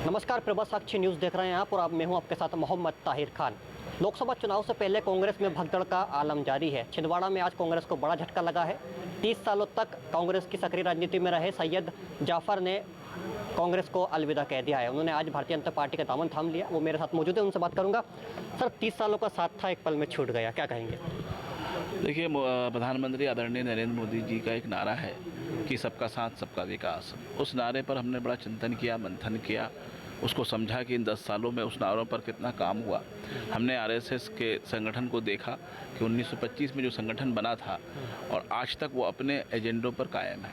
नमस्कार, प्रभा साक्षी न्यूज़ देख रहे हैं आप और मैं हूं आपके साथ मोहम्मद ताहिर खान। लोकसभा चुनाव से पहले कांग्रेस में भगदड़ का आलम जारी है। छिंदवाड़ा में आज कांग्रेस को बड़ा झटका लगा है। 30 सालों तक कांग्रेस की सक्रिय राजनीति में रहे सैयद जाफर ने कांग्रेस को अलविदा कह दिया है। उन्होंने आज भारतीय जनता पार्टी का दामन थाम लिया। वो मेरे साथ मौजूद है, उनसे बात करूंगा। सर, 30 सालों का साथ था, एक पल में छूट गया, क्या कहेंगे? देखिए, प्रधानमंत्री आदरणीय नरेंद्र मोदी जी का एक नारा है कि सबका साथ सबका विकास। उस नारे पर हमने बड़ा चिंतन किया, मंथन किया, उसको समझा कि इन 10 सालों में उस नारों पर कितना काम हुआ। हमने आरएसएस के संगठन को देखा कि 1925 में जो संगठन बना था और आज तक वो अपने एजेंडों पर कायम है,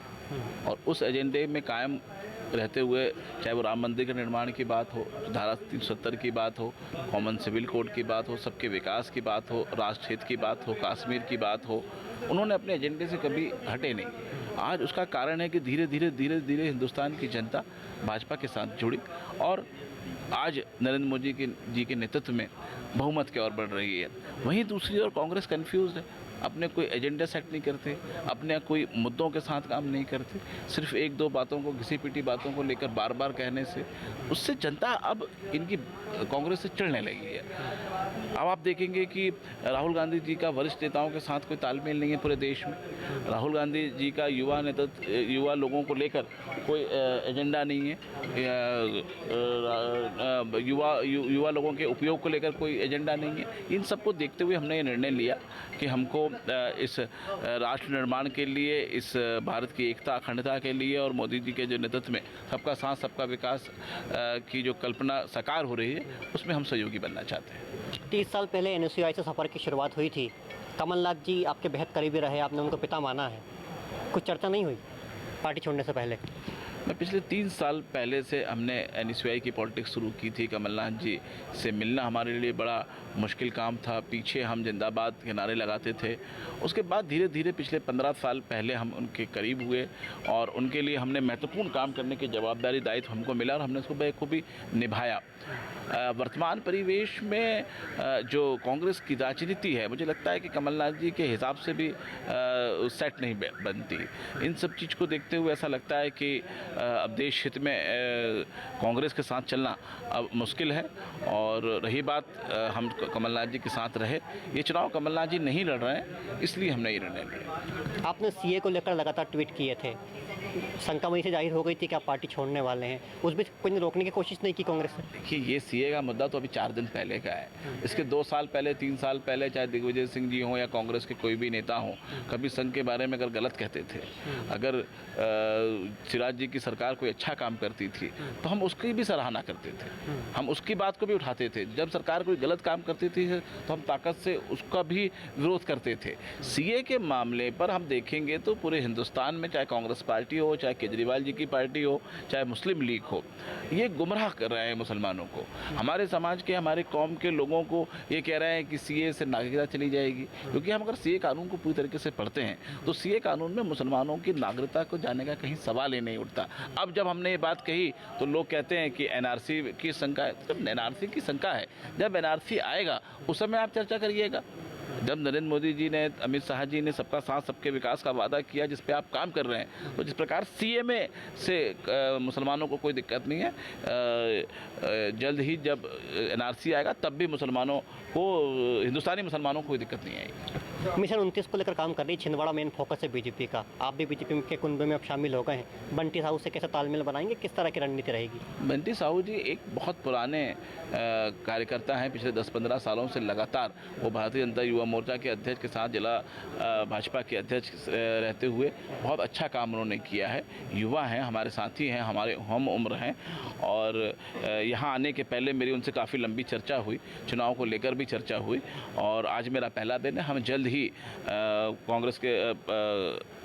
और उस एजेंडे में कायम रहते हुए, चाहे वो राम मंदिर के निर्माण की बात हो, धारा 370 की बात हो, कॉमन सिविल कोड की बात हो, सबके विकास की बात हो, राष्ट्र हित की बात हो, कश्मीर की बात हो, उन्होंने अपने एजेंडे से कभी हटे नहीं। आज उसका कारण है कि धीरे धीरे हिंदुस्तान की जनता भाजपा के साथ जुड़ी और आज नरेंद्र मोदी जी के नेतृत्व में बहुमत की ओर बढ़ रही है। वहीं दूसरी ओर कांग्रेस कंफ्यूज है, अपने कोई एजेंडा सेट नहीं करते, अपने कोई मुद्दों के साथ काम नहीं करते, सिर्फ एक दो बातों को, घिसी पिटी बातों को लेकर बार बार कहने से उससे जनता अब इनकी कांग्रेस से चिढ़ने लगी है। अब आप देखेंगे कि राहुल गांधी जी का वरिष्ठ नेताओं के साथ कोई तालमेल नहीं है पूरे देश में। राहुल गांधी जी का युवा लोगों को लेकर कोई एजेंडा नहीं है, युवा लोगों के उपयोग को लेकर कोई एजेंडा नहीं है। इन सबको देखते हुए हमने ये निर्णय लिया कि हमको इस राष्ट्र निर्माण के लिए, इस भारत की एकता अखंडता के लिए और मोदी जी के जो नेतृत्व में सबका साथ सबका विकास की जो कल्पना साकार हो रही है, उसमें हम सहयोगी बनना चाहते हैं। 30 साल पहले एनएसयूआई से सफ़र की शुरुआत हुई थी। कमलनाथ जी आपके बेहद करीबी रहे, आपने उनको पिता माना है। कुछ चर्चा नहीं हुई पार्टी छोड़ने से पहले? मैं पिछले 3 साल पहले से हमने एनएसयूआई की पॉलिटिक्स शुरू की थी। कमलनाथ जी से मिलना हमारे लिए बड़ा मुश्किल काम था। पीछे हम जिंदाबाद के नारे लगाते थे। उसके बाद धीरे धीरे पिछले 15 साल पहले हम उनके करीब हुए और उनके लिए हमने महत्वपूर्ण काम करने की जवाबदारी, दायित्व हमको मिला और हमने उसको बखूबी निभाया। वर्तमान परिवेश में जो कांग्रेस की राजनीति है, मुझे लगता है कि कमलनाथ जी के हिसाब से भी सेट नहीं बनती। इन सब चीज़ को देखते हुए ऐसा लगता है कि अब देश हित में कांग्रेस के साथ चलना अब मुश्किल है। और रही बात हम कमलनाथ जी के साथ रहे, ये चुनाव कमलनाथ जी नहीं लड़ रहे हैं, इसलिए हमने ये निर्णय लिया। आपने सीए को लेकर लगातार ट्वीट किए थे, शंका वहीं से जाहिर हो गई थी कि आप पार्टी छोड़ने वाले हैं। उस बीच कोई ने रोकने की कोशिश नहीं की कांग्रेस ने? देखिए, ये सीए का मुद्दा तो अभी 4 दिन पहले का है। इसके 2 साल पहले, 3 साल पहले, चाहे दिग्विजय सिंह जी हों या कांग्रेस के कोई भी नेता हों, कभी संघ के बारे में अगर गलत कहते थे, अगर सिराज जी की सरकार कोई अच्छा काम करती थी तो हम उसकी भी सराहना करते थे, हम उसकी बात को भी उठाते थे। जब सरकार कोई गलत काम करती थी तो हम ताकत से उसका भी विरोध करते थे। सीए के मामले पर हम देखेंगे तो पूरे हिंदुस्तान में, चाहे कांग्रेस पार्टी हो, चाहे केजरीवाल जी की पार्टी हो, चाहे मुस्लिम लीग हो, ये गुमराह कर रहे हैं मुसलमानों को। हमारे समाज के, हमारे कौम के लोगों को ये कह रहे हैं कि सीए से नागरिकता चली जाएगी, क्योंकि हम अगर सीए कानून को पूरी तरीके से पढ़ते हैं तो सीए कानून में मुसलमानों की नागरिकता को जाने का कहीं सवाल ही नहीं उठता। अब जब हमने ये बात कही तो लोग कहते हैं कि एनआरसी की शंका है। जब एनआरसी की शंका है, जब एनआरसी आएगा उस समय आप चर्चा करिएगा। जब नरेंद्र मोदी जी ने, अमित शाह जी ने सबका साथ सबके विकास का वादा किया, जिस पे आप काम कर रहे हैं, तो जिस प्रकार सीएमए से मुसलमानों को कोई दिक्कत नहीं है, जल्द ही जब एनआरसी आएगा तब भी मुसलमानों को, हिंदुस्तानी मुसलमानों को कोई दिक्कत नहीं आएगी। मिशन 29 को लेकर काम कर रही छिंदवाड़ा मेन फोकस है बीजेपी का। आप भी बीजेपी के कुनबे में अब शामिल हो गए हैं। बंटी साहू से कैसे तालमेल बनाएंगे, किस तरह की रणनीति रहेगी? बंटी साहू जी एक बहुत पुराने कार्यकर्ता हैं। पिछले 10-15 सालों से लगातार वो भारतीय जनता युवा मोर्चा के अध्यक्ष के साथ जिला भाजपा के अध्यक्ष रहते हुए बहुत अच्छा काम उन्होंने किया है। युवा हैं, हमारे साथी हैं, हमारे हम उम्र हैं, और यहाँ आने के पहले मेरी उनसे काफ़ी लंबी चर्चा हुई, चुनाव को लेकर भी चर्चा हुई, और आज मेरा पहला दिन है। हम जल्द ही कांग्रेस के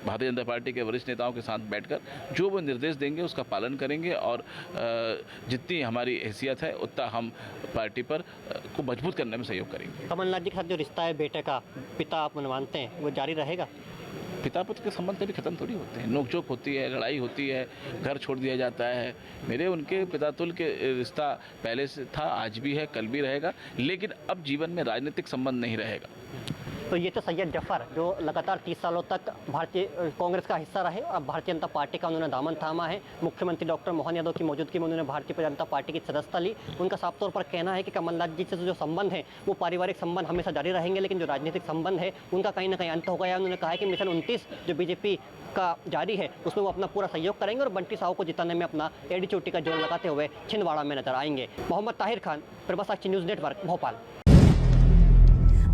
भारतीय जनता पार्टी के वरिष्ठ नेताओं के साथ बैठकर जो वो निर्देश देंगे उसका पालन करेंगे, और जितनी हमारी हैसियत है उतना हम पार्टी पर को मजबूत करने में सहयोग करेंगे। कमलनाथ जी के साथ जो रिश्ता है बेटे का, पिता आप मानते हैं, वो जारी रहेगा? पिता पुत्र के संबंध कभी खत्म थोड़ी होते हैं, नोकझोंक होती है, लड़ाई होती है, घर छोड़ दिया जाता है। मेरे उनके पितातुल के रिश्ता पहले से था, आज भी है, कल भी रहेगा, लेकिन अब जीवन में राजनीतिक संबंध नहीं रहेगा। तो ये तो सैयद जफर जो लगातार 30 सालों तक भारतीय कांग्रेस का हिस्सा रहे और भारतीय जनता पार्टी का उन्होंने दामन थामा है। मुख्यमंत्री डॉक्टर मोहन यादव की मौजूदगी में उन्होंने भारतीय जनता पार्टी की सदस्यता ली। उनका साफ तौर पर कहना है कि कमलनाथ जी से जो संबंध है वो पारिवारिक संबंध हमेशा जारी रहेंगे, लेकिन जो राजनीतिक संबंध है उनका कहीं ना कहीं अंत हो गया है। उन्होंने कहा है कि मिशन 29 जो बीजेपी का जारी है उसमें वो अपना पूरा सहयोग करेंगे और बंटी साहू को जिताने में अपना एड़ी चोटी का जोर लगाते हुए छिंदवाड़ा में नजर आएंगे। Mohammad Tahir Khan, Prabhasakshi news network, Bhopal.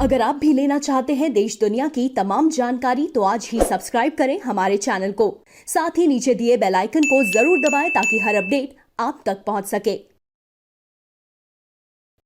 अगर आप भी लेना चाहते हैं देश दुनिया की तमाम जानकारी तो आज ही सब्सक्राइब करें हमारे चैनल को। साथ ही नीचे दिए बेल आइकन को जरूर दबाएं ताकि हर अपडेट आप तक पहुंच सके।